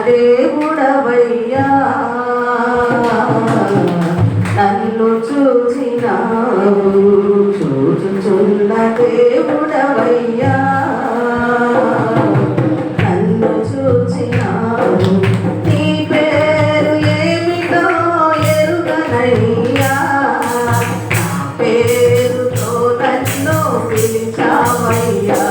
దేవుడవయ్యా నన్ను చూచినావు చూచుచున్న దేవుడవయ్యా నన్ను చూచినావు నీ పేరు ఏమిటో ఎరుగనయ్యా నా పేరుతో నన్ను పిలిచావయ్యా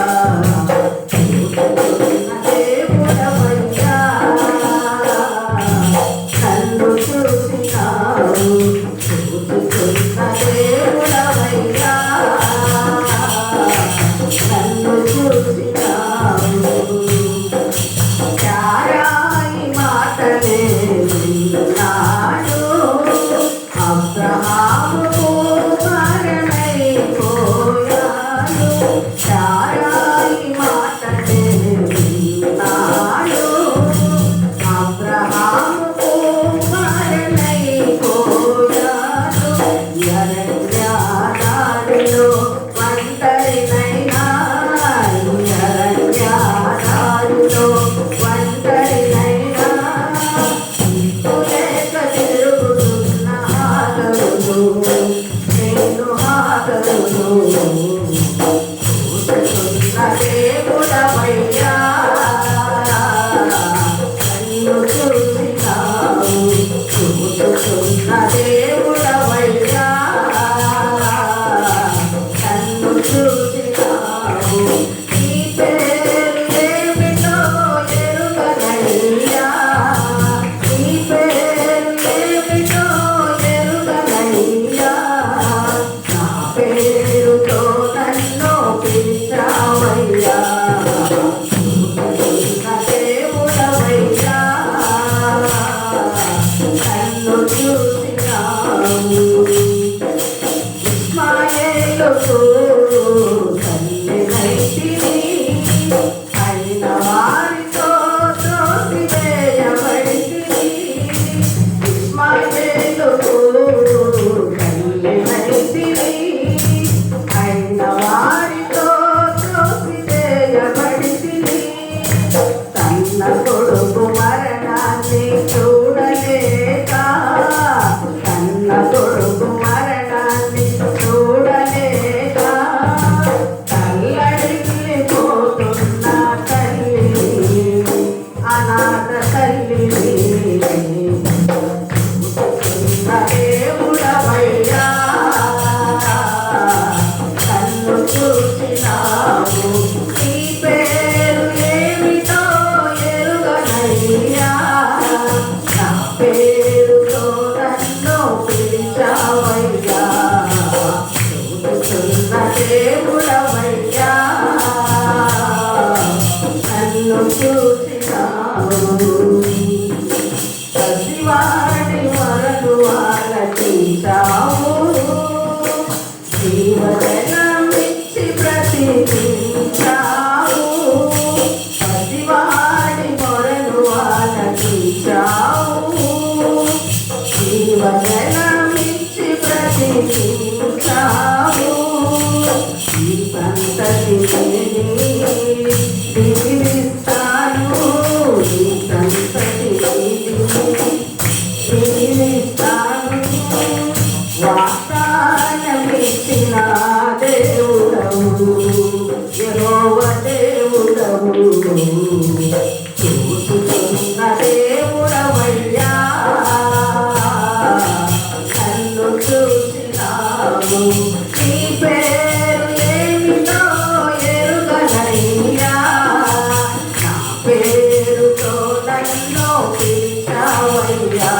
పసివాడి మరలు ఆలకించావు జీవజనమిచ్చి బ్రతికించావు పసివాడి మొరలు ఆలకించావు జీవజనమిచ్చి బ్రతికించావు ఈ సంతతిని దీవిస్తాను ఈ సంతతిని వాగ్దానమిచ్చిన దేవుడవు యెహోవా దేవుడవు చూచుతున్న దేవుడవయ్యా నన్ను చూసినావు నీ పేరు ఏమిటో ఎరుగనయ్యా నా పేరుతో నన్ను పిలిచావయ్యా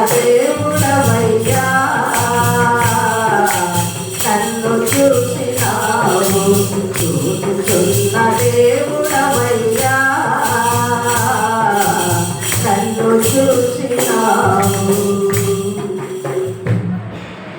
దేవుడవయ్యా నన్ను చూసినావు చూచుచున్న దేవుడవయ్యా